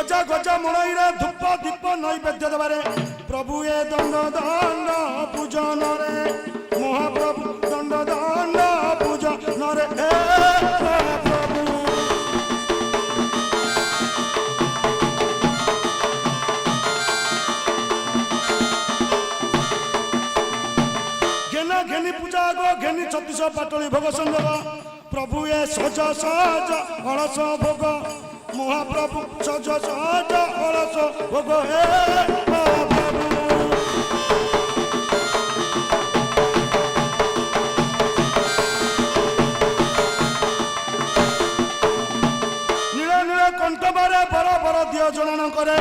ଗଜା ଗଜା ମଣଇରେ ଧୂପ ଦୀପ ନୈବେଦ୍ୟ ଦେବାରେ ପ୍ରଭୁ ଏ ଦଣ୍ଡ ଦଣ୍ଡ ପୂଜନରେ ମହାପ୍ରଭୁ ଦଣ୍ଡ ଦଣ୍ଡ ପୂଜନରେ घेनी पूजा गो घेनी 36 पाटली भोग संयोग प्रभु ए सज सज अलस भोग महाप्रभु सज सज अलस भोग हे महाप्रभु नील नील कंठ बारे बर बर दियो जलन करे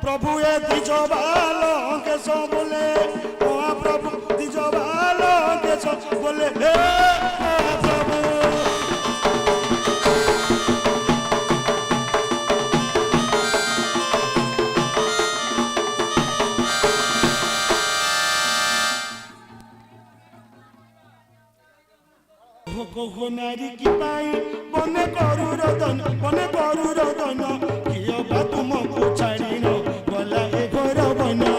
प्रभु ए द्विज बाल केश बोले महाप्रभु द्विज बाल केश बोले हे प्रभु कहो नारी की पाई बने करू रदन कियो बा तुमको छाड़ी न गला ए घर बना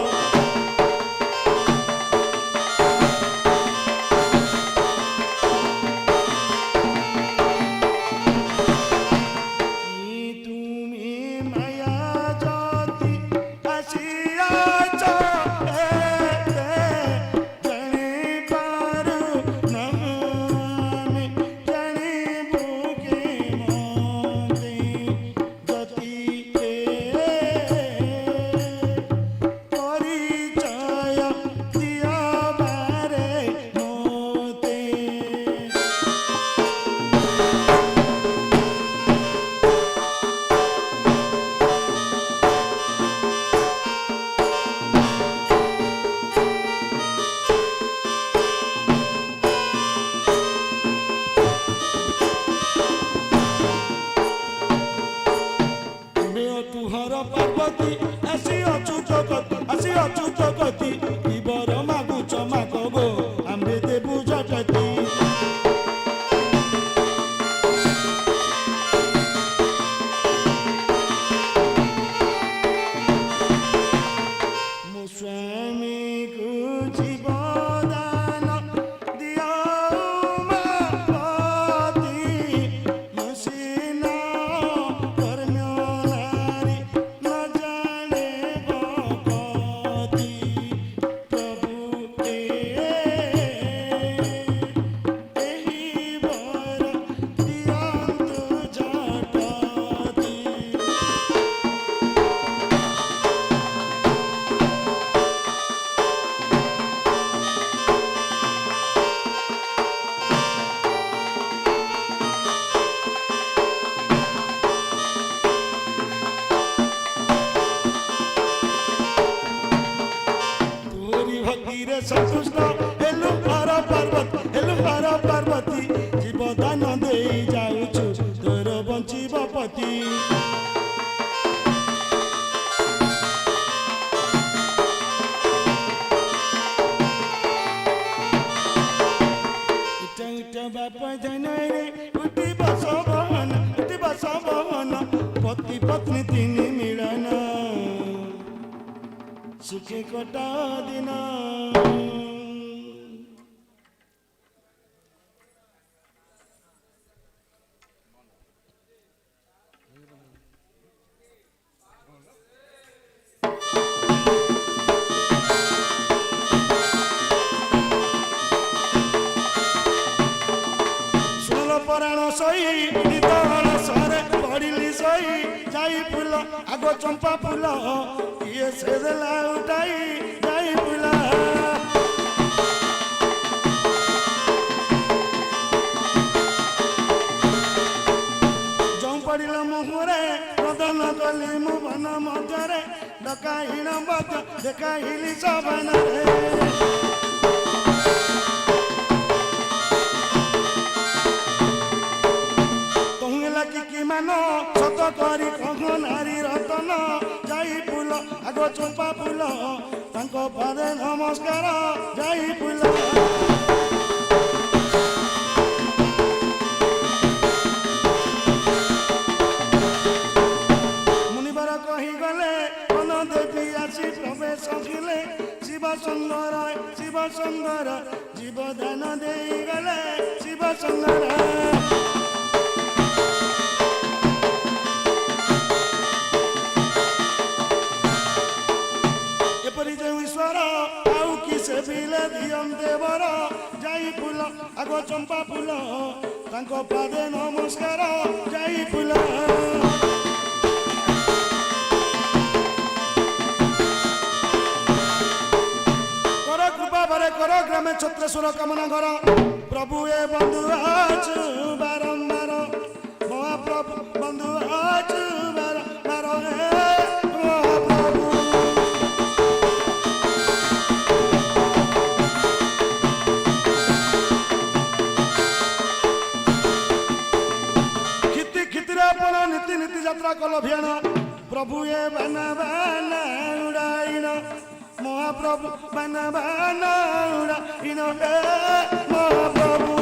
पति पत्नी तीन मिलन सुखे कटा दिन आगो चंपा फूल ये से उठाई जाई फूला जो पड़िल मुहरे प्रदान कली मुवन मध्यरे डकाहीन मध्य देखाइली सबन सत करी कह नारी रतन जाई फूल आगो चंपा फूल पादे नमस्कार जाई फूल मुनिवर कह ରହିଗଲେ ମନ ଦେବୀ ଆସି ପ୍ରବେଶ କଲେ ଶିବ ସୁନ୍ଦର ଜୀବଦାନ ଦେଇଗଲେ ଶିବ ସୁନ୍ଦର। ଏପରି ଯେଉଁ ଈଶ୍ୱର ଆଉ କି ସେ ବିଲେ ଦିଅନ୍ତେ ବର ଯାଇ ଫୁଲ ଆଗ ଚମ୍ପା ଫୁଲ ତାଙ୍କ ପାଦେ ନମସ୍କାର ଯାଇ ଫୁଲ। କର କୃପା ବାରେ କର ଗ୍ରାମେ ଛତ୍ରେଶ୍ୱର କାମନା କର ପ୍ରଭୁ ଏ ବନ୍ଧୁ ଆଛୁ ବାରମ୍ବାର ମହାପ୍ରଭୁ ବନ୍ଧୁ ଆଛୁ ବାରମ୍ବାର ମହାପ୍ରଭୁ। नीति नीति यात्रा कल भियान प्रभु ये बाना बाना उड़ाइन महाप्रभु बाना बाना उड़ाइन महाप्रभु।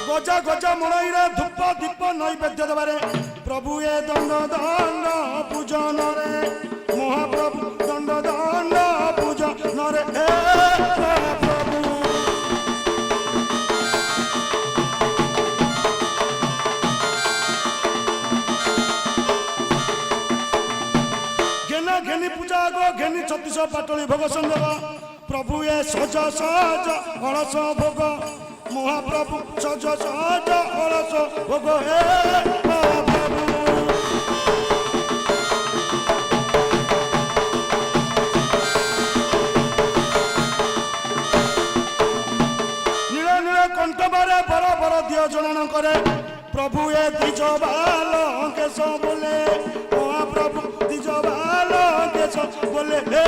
गजा गजा मणईरे धूप दीप नैवेद्य देवारे प्रभु ये दंड दंड पूजन रे महाप्रभु दंड दंड पूजन रे महाप्रभु। घेना घेनी पूजा गो घेनी 36 पाटली भोग संयोग प्रभु ये सज सज अलस भोग महाप्रभु सज सज अलस भोग हे महाप्रभु। कंठबारे बर बर दियो जनन करे प्रभु ये द्विज बाल केश बोले महाप्रभु द्विज बाल केश बोले हे